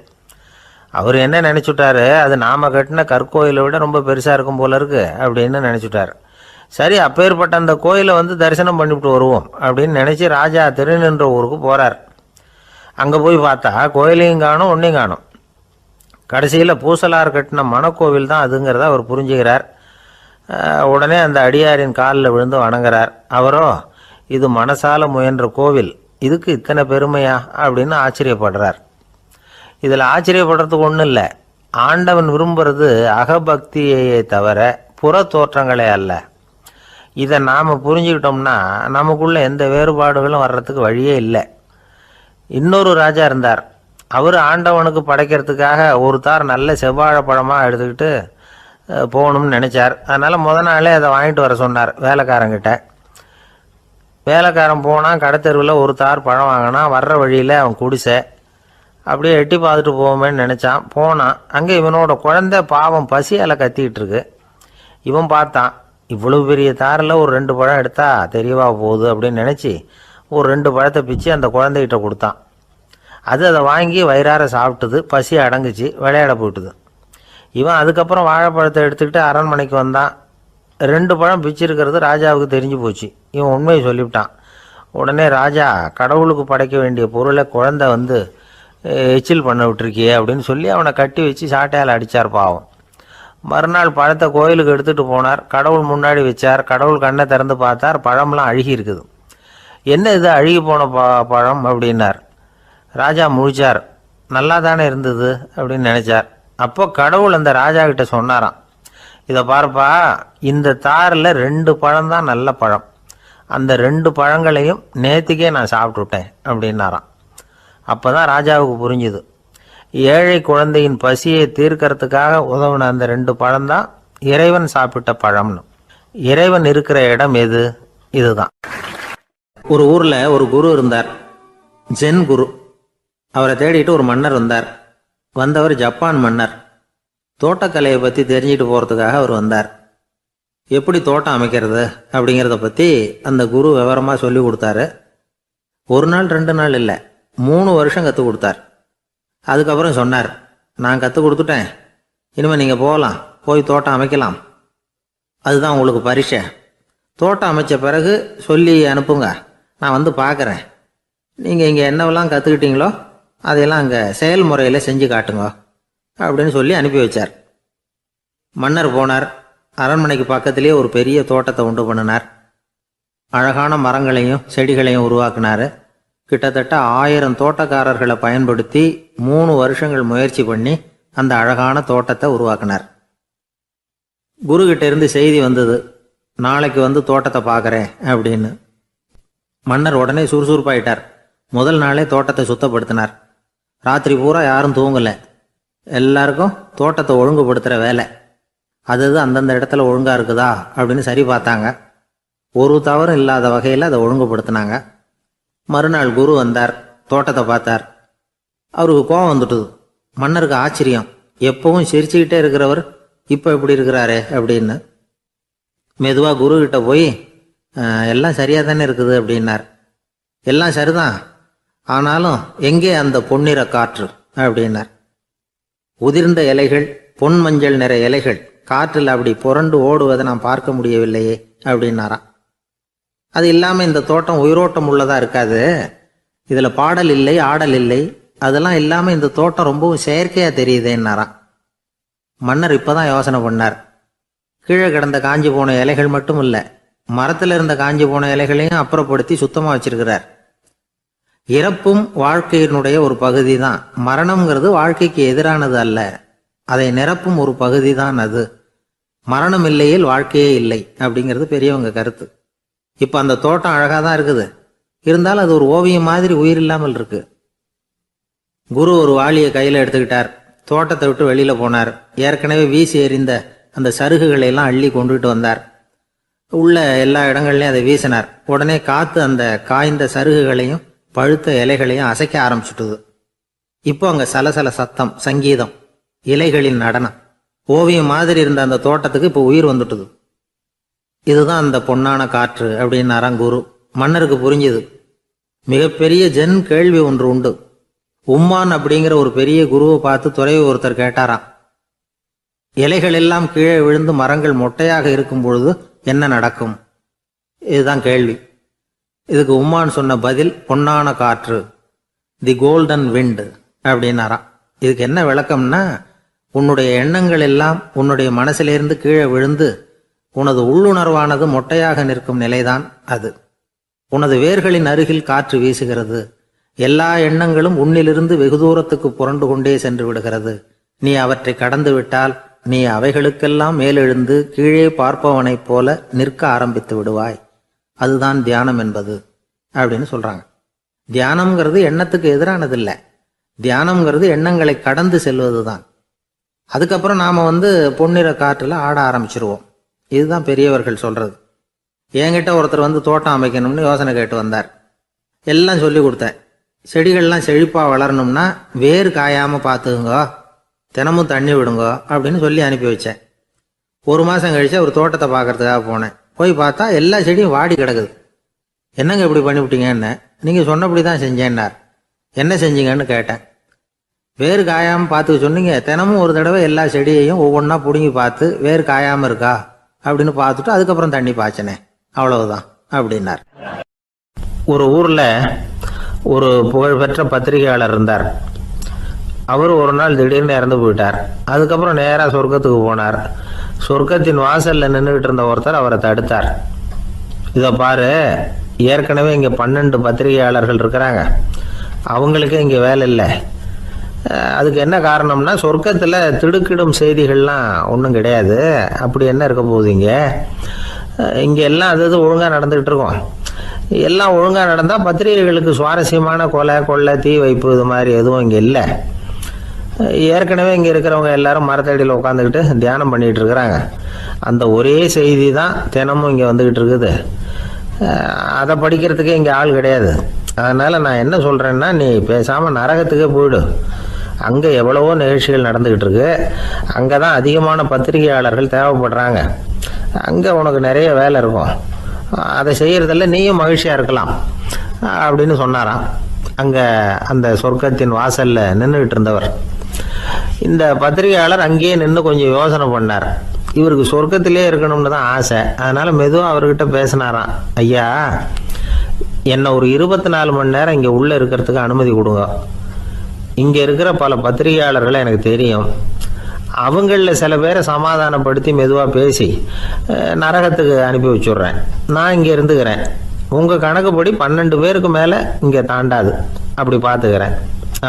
அவர் என்ன நினச்சிட்டாரு, அது நாம் கட்டின கற்கோயிலை விட ரொம்ப பெருசாக இருக்கும் போல இருக்கு அப்படின்னு நினச்சிட்டார். சரி, அப்பேற்பட்ட அந்த கோயிலை தரிசனம் பண்ணிவிட்டு வருவோம் அப்படின்னு நினச்சி ராஜா திருநின்ற ஊருக்கு போகிறார். அங்கே போய் பார்த்தா கோயிலையும் காணும், ஒன்றையும் காணும். கடைசியில் பூசலார் கட்டின மனக்கோவில் தான் அதுங்கிறத அவர் புரிஞ்சுக்கிறார். உடனே அந்த அடியாரின் காலில் விழுந்து வணங்குறார். அவரோ, இது மனசால முயன்ற கோவில், இதுக்கு இத்தனை பெருமையா அப்படின்னு ஆச்சரியப்படுறார். இதில் ஆச்சரியப்படுறதுக்கு ஒன்றும் இல்லை. ஆண்டவன் விரும்புறது அகபக்தியையே தவிர புற தோற்றங்களே அல்ல. இதை நாம் புரிஞ்சுக்கிட்டோம்னா நமக்குள்ள எந்த வேறுபாடுகளும் வர்றதுக்கு வழியே இல்லை. இன்னொரு ராஜா இருந்தார். அவர் ஆண்டவனுக்கு படைக்கிறதுக்காக ஒரு தார் நல்ல செவ்வாழைப்பழமாக எடுத்துக்கிட்டு போகணும்னு நினச்சார். அதனால் நாளே அதை வாங்கிட்டு வர சொன்னார் வேலைக்காரங்கிட்ட. வேலைக்காரன் போனால் கடைத்தெருவில் ஒரு தார் பழம் வாங்கினா. வர்ற வழியில் அவன் குடிசை. அப்படியே எட்டி பார்த்துட்டு போவோமேன்னு நினச்சான். போனான். அங்கே இவனோட குழந்தை பாவம் பசியால் கத்திக்கிட்டு இருக்கு. இவன் பார்த்தான், இவ்வளவு பெரிய தாரில் ஒரு 2 பழம் எடுத்தா தெரியவா போகுது அப்படின்னு நினச்சி ஒரு 2 பழத்தை பிச்சு அந்த குழந்தைகிட்ட கொடுத்தான். அதை வாங்கி வயிறார சாப்பிட்டுது. பசி அடங்குச்சு, விளையாட போயிட்டுது. இவன் அதுக்கப்புறம் வாழைப்பழத்தை எடுத்துக்கிட்டு அரண்மனைக்கு வந்தான். 2 பழம் பிச்சிருக்கிறது ராஜாவுக்கு தெரிஞ்சு போச்சு. இவன் உண்மையை சொல்லிவிட்டான். உடனே ராஜா, கடவுளுக்கு படைக்க வேண்டிய பொருளை குழந்தை எச்சில் பண்ண விட்டுருக்கியே அப்படின்னு சொல்லி அவனை கட்டி வச்சு சாட்டையால் அடித்தார். பாவம். மறுநாள் பழத்தை கோயிலுக்கு எடுத்துகிட்டு போனார். கடவுள் முன்னாடி வச்சார். கடவுள் கண்ணை திறந்து பார்த்தார். பழம்லாம் அழுகி இருக்குது. என்ன இது அழுகி போன பழம் அப்படின்னார். ராஜா முழிச்சார். நல்லா தானே இருந்தது அப்படின்னு நினச்சார். அப்போ கடவுள் அந்த ராஜா கிட்ட சொன்னாராம், இதை பார்ப்பா, இந்த தாரில் 2 பழம் தான் நல்ல பழம். அந்த 2 பழங்களையும் நேற்றுக்கே நான் சாப்பிட்டுட்டேன் அப்படின்னாராம். அப்போ தான் ராஜாவுக்கு புரிஞ்சுது, ஏழை குழந்தையின் பசியை தீர்க்கறதுக்காக உதவுன அந்த 2 பழம்தான் இறைவன் சாப்பிட்ட பழம்னு. இறைவன் இருக்கிற இடம் எது? இதுதான். ஒரு ஊரில் ஒரு குரு இருந்தார், ஜென் குரு. அவரை தேடிட்டு ஒரு மன்னர் வந்தார். வந்தவர் ஜப்பான் மன்னர். தோட்டக்கலையை பற்றி தெரிஞ்சுட்டு போகிறதுக்காக அவர் வந்தார். எப்படி தோட்டம் அமைக்கிறது அப்படிங்கிறத பற்றி அந்த குரு விவரமாக சொல்லி கொடுத்தாரு. 1 நாள் 2 நாள் இல்லை, 3 வருஷம் கற்றுக் கொடுத்தார். அதுக்கப்புறம் சொன்னார், நான் கற்றுக் கொடுத்துட்டேன், இனிமேல் நீங்கள் போகலாம், போய் தோட்டம் அமைக்கலாம். அதுதான் உங்களுக்கு பரிசை. தோட்டம் அமைச்ச பிறகு சொல்லி அனுப்புங்க, நான் பார்க்குறேன். நீங்கள் இங்கே என்னவெல்லாம் கற்றுக்கிட்டீங்களோ அதையெல்லாம் அங்கே செயல்முறையில் செஞ்சு காட்டுங்க அப்படின்னு சொல்லி அனுப்பி வச்சார். மன்னர் போனார். அரண்மனைக்கு பக்கத்திலேயே ஒரு பெரிய தோட்டத்தை உண்டு பண்ணினார். அழகான மரங்களையும் செடிகளையும் உருவாக்கினார். கிட்டத்தட்ட 1000 தோட்டக்காரர்களை பயன்படுத்தி 3 வருஷங்கள் முயற்சி பண்ணி அந்த அழகான தோட்டத்தை உருவாக்கினார். குருகிட்ட இருந்து செய்தி வந்தது, நாளைக்கு தோட்டத்தை பார்க்குறேன் அப்படின்னு. மன்னர் உடனே சுறுசுறுப்பாயிட்டார். முதல் நாளே தோட்டத்தை சுத்தப்படுத்தினார். ராத்திரி பூரா யாரும் தூங்கலை. எல்லாருக்கும் தோட்டத்தை ஒழுங்குபடுத்துகிற வேலை. அது அந்தந்த இடத்துல ஒழுங்காக இருக்குதா அப்படின்னு சரி பார்த்தாங்க. ஒரு தவறும் இல்லாத வகையில் அதை ஒழுங்குபடுத்தினாங்க. மறுநாள் குரு வந்தார், தோட்டத்தை பார்த்தார். அவருக்கு கோபம் வந்துட்டுது. மன்னருக்கு ஆச்சரியம், எப்பவும் சிரிச்சுக்கிட்டே இருக்கிறவர் இப்போ எப்படி இருக்கிறாரே அப்படின்னு. மெதுவாக குருக்கிட்ட போய், எல்லாம் சரியாக தானே இருக்குது அப்படின்னார். எல்லாம் சரிதான், ஆனாலும் எங்கே அந்த பொன்னிற காற்று அப்படின்னார். உதிர்ந்த இலைகள், பொன் மஞ்சள் நிற இலைகள் காற்றில் அப்படி புரண்டு ஓடுவதை நான் பார்க்க முடியவில்லையே அப்படின்னாராம். அது இல்லாமல் இந்த தோட்டம் உயிரோட்டம் உள்ளதாக இருக்காது, இதில் பாடல் இல்லை, ஆடல் இல்லை, அதெல்லாம் இல்லாமல் இந்த தோட்டம் ரொம்பவும் செயற்கையாக தெரியுதேன்னாராம். மன்னர் இப்போ தான் யோசனை பண்ணார். கீழே கிடந்த காஞ்சி போன இலைகள் மட்டும் இல்லை, மரத்தில் இருந்த காஞ்சி போன இலைகளையும் அப்புறப்படுத்தி சுத்தமாக வச்சிருக்கிறார். இறப்பும் வாழ்க்கையினுடைய ஒரு பகுதி தான். மரணம்ங்கிறது வாழ்க்கைக்கு எதிரானது அல்ல, அதை நிரப்பும் ஒரு பகுதி தான் அது. மரணம் இல்லையில் வாழ்க்கையே இல்லை அப்படிங்கிறது பெரியவங்க கருத்து. இப்போ அந்த தோட்டம் அழகாக தான் இருக்குது, இருந்தாலும் அது ஒரு ஓவியம் மாதிரி உயிர் இல்லாமல் இருக்கு. குரு ஒரு வாளியை கையில் எடுத்துக்கிட்டார். தோட்டத்தை விட்டு வெளியில் போனார். ஏற்கனவே வீசி எறிந்த அந்த சருகுகளை எல்லாம் அள்ளி கொண்டுகிட்டு வந்தார். உள்ள எல்லா இடங்கள்லையும் அதை வீசினார். உடனே காற்று அந்த காய்ந்த சருகுகளையும் பழுத்த இலைகளையும் அசைக்க ஆரம்பிச்சுட்டுது. இப்போ அங்கே சலசல சத்தம், சங்கீதம், இலைகளின் நடனம், ஓவியம் மாதிரி இருந்த அந்த தோட்டத்துக்கு இப்போ உயிர் வந்துட்டுது. இதுதான் அந்த பொன்னான காற்று அப்படின்னாராம் குரு. மன்னருக்கு புரிஞ்சுது. மிகப்பெரிய ஜென் கேள்வி ஒன்று உண்டு. உம்மான் அப்படிங்கிற ஒரு பெரிய குருவை பார்த்து துறவி ஒருத்தர் கேட்டாராம், இலைகள் எல்லாம் கீழே விழுந்து மரங்கள் மொட்டையாக இருக்கும் பொழுது என்ன நடக்கும்? இதுதான் கேள்வி. இதுக்கு உம்மான் சொன்ன பதில் பொன்னான காற்று, தி கோல்டன் விண்ட் அப்படின்னாராம். இதுக்கு என்ன விளக்கம்னா, உன்னுடைய எண்ணங்கள் எல்லாம் உன்னுடைய மனசிலிருந்து கீழே விழுந்து உனது உள்ளுணர்வானது மொட்டையாக நிற்கும் நிலைதான் அது. உனது வேர்களின் அருகில் காற்று வீசுகிறது. எல்லா எண்ணங்களும் உன்னிலிருந்து வெகு தூரத்துக்கு புரண்டு கொண்டே சென்று விடுகிறது. நீ அவற்றை கடந்து விட்டால் நீ அவைகளுக்கெல்லாம் மேலெழுந்து கீழே பார்ப்பவனைப் போல நிற்க ஆரம்பித்து விடுவாய். அதுதான் தியானம் என்பது அப்படின்னு சொல்றாங்க. தியானம்ங்கிறது எண்ணத்துக்கு எதிரானதில்லை. தியானம்ங்கிறது எண்ணங்களை கடந்து செல்வது தான். அதுக்கப்புறம் நாம பொன்னிற காற்றுல ஆட ஆரம்பிச்சிருவோம். இதுதான் பெரியவர்கள் சொல்றது. என்கிட்ட ஒருத்தர் தோட்டம் அமைக்கணும்னு யோசனை கேட்டு வந்தார். எல்லாம் சொல்லி கொடுத்தேன். செடிகள்லாம் செழிப்பாக வளரணும்னா வேர் காயாமல் பார்த்துக்குங்க, தினமும் தண்ணி விடுங்க அப்படின்னு சொல்லி அனுப்பி வச்சேன். ஒரு மாதம் கழிச்சு ஒரு தோட்டத்தை பார்க்கறதுக்காக போனேன். போய் பார்த்தா எல்லா செடியும் வாடி கிடக்குது. என்னங்க இப்படி பண்ணிவிட்டீங்கன்னு. நீங்கள் சொன்னபடி தான் செஞ்சேன்னார். என்ன செஞ்சீங்கன்னு கேட்டேன். வேர் காயாமல் பார்த்துக்க சொன்னீங்க, தினமும் ஒரு தடவை எல்லா செடியையும் ஒவ்வொன்றா பிடுங்கி பார்த்து வேர் காயாமல் இருக்கா அப்படின்னு பார்த்துட்டு அதுக்கப்புறம் தண்ணி பாய்ச்சினேன், அவ்வளவுதான் அப்படின்னார். ஒரு ஊரில் ஒரு புகழ்பெற்ற பத்திரிகையாளர் இருந்தார். அவர் ஒரு நாள் திடீர்னு இறந்து போயிட்டார். அதுக்கப்புறம் நேராக சொர்க்கத்துக்கு போனார். சொர்க்கத்தின் வாசலில் நின்றுக்கிட்டு இருந்த ஒருத்தர் அவரை தடுத்தார். இதை பாரு, ஏற்கனவே இங்கே 12 பத்திரிகையாளர்கள் இருக்கிறாங்க, அவங்களுக்கே இங்கே வேலை இல்லை. அதுக்கு என்ன காரணம்னா, சொர்க்கத்தில் திடுக்கிடும் செய்திகள்லாம் ஒன்றும் கிடையாது. அப்படி என்ன இருக்க போகுது? இங்கே எல்லாம் அது ஒழுங்காக நடந்துக்கிட்டு இருக்கோம். எல்லாம் ஒழுங்காக நடந்தால் பத்திரிகைகளுக்கு சுவாரஸ்யமான கொலை, கொள்ளை, தீ வைப்பு இது மாதிரி எதுவும் இங்கே இல்லை. ஏற்கனவே இங்கே இருக்கிறவங்க எல்லாரும் மரத்தடியில் உட்காந்துக்கிட்டு தியானம் பண்ணிகிட்டு இருக்கிறாங்க. அந்த ஒரே செய்தி தான் தினமும் இங்கே வந்துக்கிட்டு இருக்குது. அதை படிக்கிறதுக்கே இங்கே ஆள் கிடையாது. அதனால் நான் என்ன சொல்கிறேன்னா, நீ பேசாமல் நரகத்துக்கே போயிடு. அங்கே எவ்வளவோ நிகழ்ச்சிகள் நடந்துக்கிட்டு இருக்கு. அங்கே தான் அதிகமான பத்திரிகையாளர்கள் தேவைப்படுறாங்க. அங்கே உனக்கு நிறைய வேலை இருக்கும். அதை செய்கிறதில்ல நீயும் மகிழ்ச்சியாக இருக்கலாம் அப்படின்னு சொன்னாராம். அங்கே அந்த சொர்க்கத்தின் வாசலில் நின்றுக்கிட்டு இருந்தவர். இந்த பத்திரிகையாளர் அங்கேயே நின்று கொஞ்சம் யோசனை பண்ணார். இவருக்கு சொர்க்கத்திலே இருக்கணும்னு தான் ஆசை. அதனால் மெதுவாக அவர்கிட்ட பேசினாராம். ஐயா, என்னை ஒரு 24 மணி நேரம் இங்கே உள்ளே இருக்கிறதுக்கு அனுமதி கொடுங்க. இங்கே இருக்கிற பல பத்திரிகையாளர்களை எனக்கு தெரியும். அவங்களில் சில பேரை சமாதானப்படுத்தி மெதுவாக பேசி நரகத்துக்கு அனுப்பி வச்சுட்றேன். நான் இங்கே இருந்துக்கிறேன். உங்கள் கணக்குப்படி 12 பேருக்கு மேலே இங்கே தாண்டாது, அப்படி பார்த்துக்கிறேன்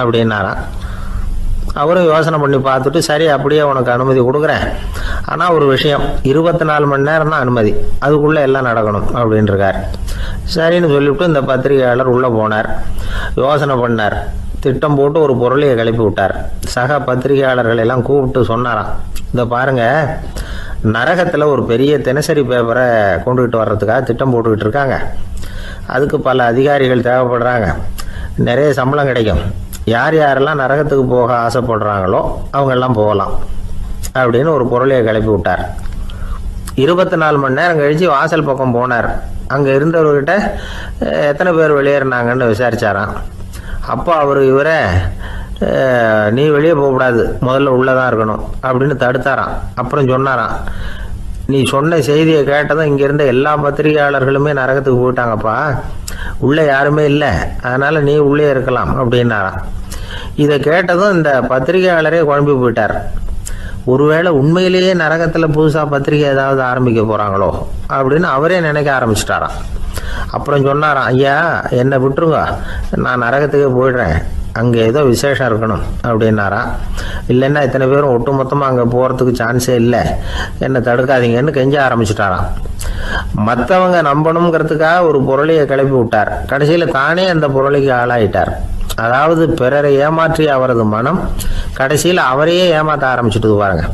அப்படின்னாராம். அவரும் யோசனை பண்ணி பார்த்துட்டு, சரி அப்படியே உனக்கு அனுமதி கொடுக்குறேன், ஆனால் ஒரு விஷயம், 24 மணி நேரம் தான் அனுமதி, அதுக்குள்ளே எல்லாம் நடக்கணும் அப்படின்ட்டுருக்கார். சரின்னு சொல்லிவிட்டு இந்த பத்திரிகையாளர் உள்ளே போனார். யோசனை பண்ணார். திட்டம் போட்டு ஒரு பொருளையை கிளப்பி விட்டார். சக பத்திரிகையாளர்கள் எல்லாம் கூப்பிட்டு சொன்னாராம், இதை பாருங்க, நரகத்தில் ஒரு பெரிய தினசரி பேப்பரை கொண்டுகிட்டு வர்றதுக்காக திட்டம் போட்டுக்கிட்டு இருக்காங்க. அதுக்கு பல அதிகாரிகள் தேவைப்படுறாங்க. நிறைய சம்பளம் கிடைக்கும். யார் யாரெல்லாம் நரகத்துக்கு போக ஆசைப்படுறாங்களோ அவங்கெல்லாம் போகலாம் அப்படின்னு ஒரு பொருளையை கிளப்பி விட்டார். 24 மணி நேரம் கழித்து வாசல் பக்கம் போனார். அங்கே இருந்தவர்கிட்ட எத்தனை பேர் வெளியேறினாங்கன்னு விசாரிச்சாராம். அப்போ அவர் இவரை, நீ வெளியே போகக்கூடாது, முதல்ல உள்ளே தான் இருக்கணும் அப்படின்னு தடுத்தாராம். அப்புறம் சொன்னாராம், நீ சொன்ன செய்தியை கேட்டதும் இங்கே இருந்த எல்லா பத்திரிகையாளர்களுமே நரகத்துக்கு போயிட்டாங்கப்பா, உள்ளே யாருமே இல்லை, அதனால் நீ உள்ளே இருக்கலாம் அப்படின்னாராம். இதை கேட்டதும் இந்த பத்திரிகையாளரே குழம்பி போயிட்டார். ஒருவேளை உண்மையிலேயே நரகத்தில் புதுசாக பத்திரிகை ஏதாவது ஆரம்பிக்க போகிறாங்களோ அப்படின்னு அவரே நினைக்க ஆரம்பிச்சிட்டாராம். அப்புறம் சொன்னாராம், ஐயா என்னை விட்டுருங்க, நான் நரகத்துக்கே போயிடுறேன், அங்கே ஏதோ விசேஷம் இருக்கணும் அப்படின்னாராம். இல்லைன்னா இத்தனை பேரும் ஒட்டுமொத்தமாக அங்கே போகிறதுக்கு சான்ஸே இல்லை, என்னை தடுக்காதீங்கன்னு கெஞ்ச ஆரம்பிச்சிட்டாராம். மற்றவங்க நம்பணுங்கிறதுக்காக ஒரு பொருளையை கிளப்பி விட்டார். கடைசியில் தானே அந்த பொருளைக்கு ஆளாயிட்டார். அதாவது பிறரை ஏமாற்றிய அவரது மனம் கடைசியில் அவரையே ஏமாற்ற ஆரம்பிச்சுட்டு பாருங்க.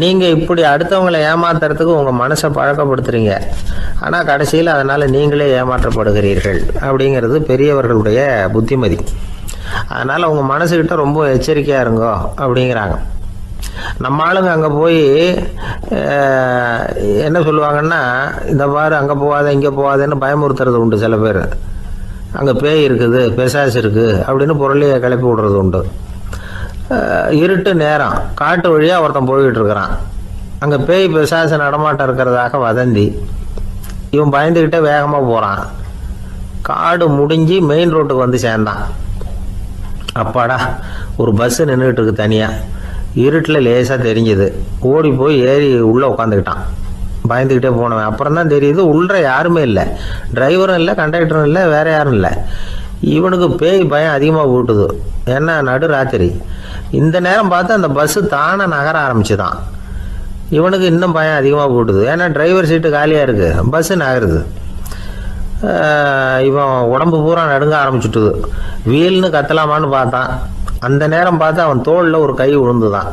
நீங்கள் இப்படி அடுத்தவங்களை ஏமாத்துறதுக்கு உங்கள் மனசை பழக்கப்படுத்துறீங்க, ஆனால் கடைசியில் அதனால் நீங்களே ஏமாற்றப்படுகிறீர்கள் அப்படிங்கிறது பெரியவர்களுடைய புத்திமதி. அதனால் உங்கள் மனசுக்கிட்ட ரொம்ப எச்சரிக்கையாக இருங்கோ அப்படிங்கிறாங்க. நம்ம ஆளுங்க அங்கே போய் என்ன சொல்லுவாங்கன்னா, இந்த பாரு அங்கே போகாத இங்கே போகாதேன்னு பயமுறுத்துறது உண்டு. சில பேர் அங்கே பேய் இருக்குது, பிசாசு இருக்குது அப்படின்னு பொருளையை கிளப்பி விடுறது உண்டு. இருட்டு நேரம் காட்டு வழியாக ஒருத்தன் போய்கிட்டு இருக்கிறான். அங்கே பேய் பிசாசு நடமாட்டம் இருக்கிறதாக வதந்தி. இவன் பயந்துக்கிட்டே வேகமாக போகிறான். காடு முடிஞ்சு மெயின் ரோட்டுக்கு வந்து சேர்ந்தான். அப்பாடா, ஒரு பஸ்ஸு நின்றுட்டு இருக்கு தனியாக. இருட்டில் லேசாக தெரிஞ்சுது. ஓடி போய் ஏறி உள்ளே உட்காந்துக்கிட்டான். பயந்துக்கிட்டே போனவன் அப்புறம் தான் தெரியுது உள்ள யாருமே இல்லை, டிரைவரும் இல்லை, கண்டக்டரும் இல்லை, வேற யாரும் இல்லை. இவனுக்கு பேய் பயம் அதிகமாக ஊட்டுது. ஏன்னா நடு ராத்திரி. இந்த நேரம் பார்த்து அந்த பஸ்ஸு தானே நகர ஆரம்பிச்சுதான். இவனுக்கு இன்னும் பயம் அதிகமாக போட்டுது. ஏன்னா டிரைவர் சீட்டு காலியாக இருக்குது, பஸ்ஸு நகருது. இவன் உடம்பு பூரா நடுங்க ஆரம்பிச்சுட்டுது. வீல்னு கத்தலாமான்னு பார்த்தான். அந்த நேரம் பார்த்து அவன் தோளில் ஒரு கை விழுந்துதான்.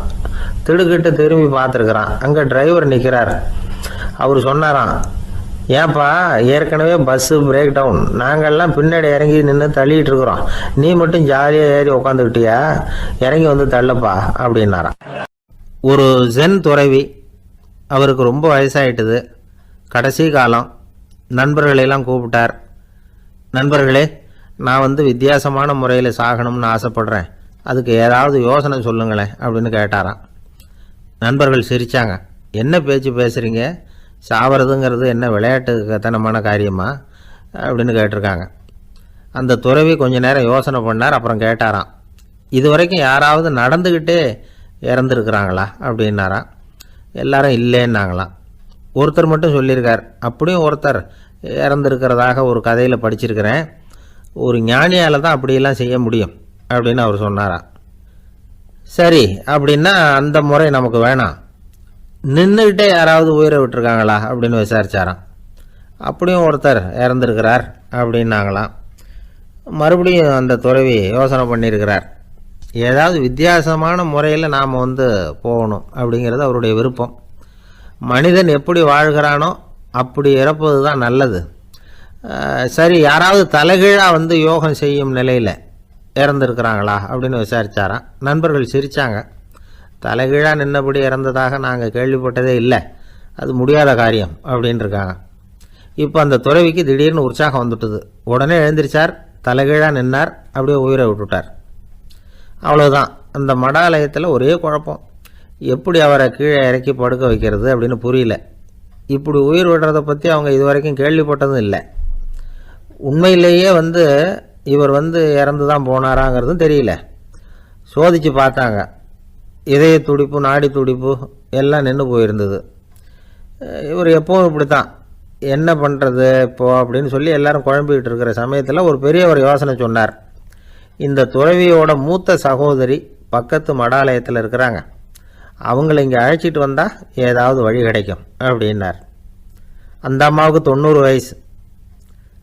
திடுக்கிட்டு திரும்பி பார்த்துருக்குறான். அங்கே டிரைவர் நிற்கிறார். அவர் சொன்னாராம், ஏன்பா ஏற்கனவே பஸ்ஸு பிரேக் டவுன், நாங்கள்லாம் பின்னாடி இறங்கி நின்று தள்ளிட்டு இருக்கிறோம், நீ மட்டும் ஜாலியாக ஏறி உக்காந்துக்கிட்டியா, இறங்கி வந்து தள்ளப்பா அப்படின்னாராம். ஒரு ஜென் துறவி, அவருக்கு ரொம்ப வயசாயிட்டுது, கடைசி காலம். நண்பர்களெல்லாம் கூப்பிட்டார். நண்பர்களே, நான் வித்தியாசமான முறையில் சாகணும்னு ஆசைப்படுறேன், அதுக்கு ஏதாவது யோசனை சொல்லுங்களேன் அப்படின்னு கேட்டாராம். நண்பர்கள் சிரித்தாங்க. என்ன பேச்சு பேசுகிறீங்க, சாவறதுங்கிறது என்ன விளையாட்டுத்தனமான காரியமா அப்படின்னு கேட்டிருக்காங்க. அந்த துறவி கொஞ்ச நேரம் யோசனை பண்ணார். அப்புறம் கேட்டாராம், இது வரைக்கும் யாராவது நடந்துக்கிட்டே இறந்துருக்குறாங்களா அப்படின்னாராம். எல்லாரும் இல்லைன்னாங்களாம். ஒருத்தர் மட்டும் சொல்லியிருக்கார். அப்படியும் ஒருத்தர் இறந்துருக்கிறதாக ஒரு கதையில் படிச்சிருக்கிறேன், ஒரு ஞானியால் தான் அப்படியெல்லாம் செய்ய முடியும் அப்படின்னு அவர் சொன்னாராம். சரி, அப்படின்னா அந்த முறை நமக்கு வேணாம், நின்றுக்கிட்டே யாராவது உயிரை விட்டுருக்காங்களா அப்படின்னு விசாரிச்சாராம். அப்படியும் ஒருத்தர் இறந்துருக்கிறார் அப்படின்னாங்களாம். மறுபடியும் அந்த துறவி யோசனை பண்ணியிருக்கிறார். ஏதாவது வித்தியாசமான முறையில் நாம் போகணும் அப்படிங்கிறது அவருடைய விருப்பம். மனிதன் எப்படி வாழ்கிறானோ அப்படி இறப்பது தான் நல்லது. சரி, யாராவது தலைகீழாக யோகம் செய்யும் நிலையில் இறந்துருக்கிறாங்களா அப்படின்னு விசாரித்தாராம். நண்பர்கள் சிரித்தாங்க. தலைகீழாக நின்னபடி இறந்ததாக நாங்கள் கேள்விப்பட்டதே இல்லை, அது முடியாத காரியம் அப்படின்னு இருக்காங்க. இப்போ அந்த துறவிக்கு திடீர்னு உற்சாகம் வந்துட்டுது. உடனே எழுந்திரிச்சார், தலைகீழாக நின்னார், அப்படியே உயிரை விட்டுட்டார். அவ்வளோதான். அந்த மடாலயத்தில் ஒரே குழப்பம், எப்படி அவரை கீழே இறக்கி படுக்க வைக்கிறது அப்படின்னு புரியல. இப்படி உயிர் விடுறதை பற்றி அவங்க இது வரைக்கும் கேள்விப்பட்டதும் இல்லை. உண்மையிலேயே இவர் இறந்து தான் போனாராங்கிறதும் தெரியல. சோதித்து பார்த்தாங்க. இதய துடிப்பு, நாடி துடிப்பு எல்லாம் நின்று போயிருந்தது. இவர் எப்பவும் இப்படி தான், என்ன பண்ணுறது இப்போது அப்படின்னு சொல்லி எல்லாரும் குழம்பிக்கிட்டு இருக்கிற சமயத்தில் ஒரு பெரியவர் யோசனை சொன்னார். இந்த துறவியோட மூத்த சகோதரி பக்கத்து மடாலயத்தில் இருக்கிறாங்க, அவங்கள இங்கே அழைச்சிட்டு வந்தால் ஏதாவது வழி கிடைக்கும் அப்படின்னார். அந்த அம்மாவுக்கு 90 வயசு.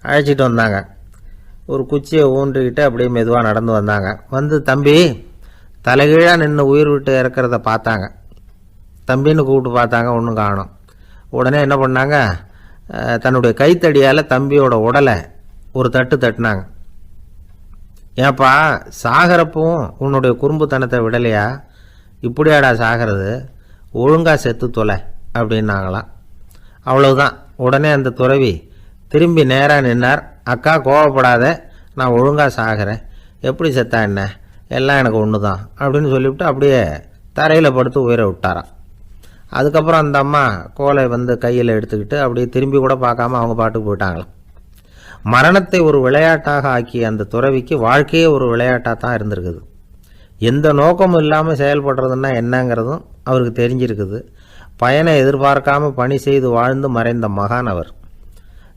அழைச்சிட்டு வந்தாங்க. ஒரு குச்சியை ஊன்றிக்கிட்டு அப்படியே மெதுவாக நடந்து வந்தாங்க. தம்பி, தலைகீழாக நின்று உயிர் விட்டு இறக்கிறத பார்த்தாங்க. தம்பின்னு கூப்பிட்டு பார்த்தாங்க, ஒன்றும் காணும். உடனே என்ன பண்ணாங்க, தன்னுடைய கைத்தடியால் தம்பியோட உடலை ஒரு தட்டு தட்டினாங்க. ஏப்பா, சாகிறப்பவும் உன்னுடைய குறும்புத்தனத்தை விடலையா, இப்படியாடா சாகிறது, ஒழுங்காக செத்து தொலை அப்படின்னாங்களாம். அவ்வளவுதான். உடனே அந்த துறவி திரும்பி நேராக நின்னார். அக்கா, கோவப்படாத, நான் ஒழுங்காக சாகிறேன், எப்படி செத்தா என்ன, எல்லாம் எனக்கு ஒன்று தான் அப்படின்னு சொல்லிவிட்டு அப்படியே தரையில் படுத்து உயிரை விட்டாராம். அதுக்கப்புறம் அந்த அம்மா கோலை கையில் எடுத்துக்கிட்டு அப்படியே திரும்பி கூட பார்க்காம அவங்க பாட்டுக்கு போயிட்டாங்களாம். மரணத்தை ஒரு விளையாட்டாக ஆக்கிய அந்த துறவிக்கு வாழ்க்கையே ஒரு விளையாட்டாக தான் இருந்திருக்குது. எந்த நோக்கமும் இல்லாமல் செயல்படுறதுன்னா என்னங்கிறதும் அவருக்கு தெரிஞ்சிருக்குது. பயனை எதிர்பார்க்காமல் பணி செய்து வாழ்ந்து மறைந்த மகான் அவர்.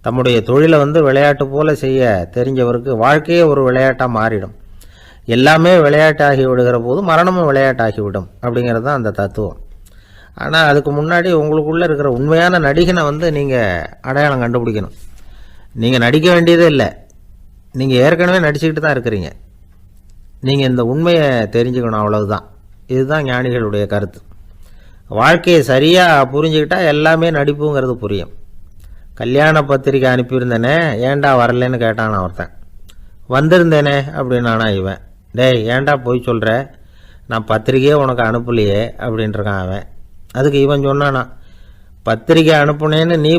தம்முடைய தொழிலை விளையாட்டு போல செய்ய தெரிஞ்சவருக்கு வாழ்க்கையே ஒரு விளையாட்டாக மாறிடும். எல்லாமே விளையாட்டாகி விடுகிற போது மரணமும் விளையாட்டாகிவிடும் அப்படிங்கிறது தான் அந்த தத்துவம். ஆனால் அதுக்கு முன்னாடி உங்களுக்குள்ளே இருக்கிற உண்மையான நடிகனை நீங்கள் அடையாளம் கண்டுபிடிக்கணும். நீங்கள் நடிக்க வேண்டியதே இல்லை, நீங்கள் ஏற்கனவே நடிச்சுக்கிட்டு தான் இருக்கிறீங்க. நீங்கள் இந்த உண்மையை தெரிஞ்சுக்கணும், அவ்வளவுதான். இதுதான் ஞானிகளுடைய கருத்து. வாழ்க்கையை சரியாக புரிஞ்சுக்கிட்டா எல்லாமே நடிப்புங்கிறது புரியும். கல்யாண பத்திரிக்கை அனுப்பியிருந்தேனே, ஏன்டா வரலன்னு கேட்டான் ஒருத்தன். வந்திருந்தேனே அப்படின்னானா இவன். டேய், ஏன்டா போய் சொல்கிற, நான் பத்திரிக்கையே உனக்கு அனுப்பலையே அப்படின்ட்டுருக்கான் அவன். அதுக்கு இவன் சொன்னானா, பத்திரிக்கை அனுப்புனேன்னு நீ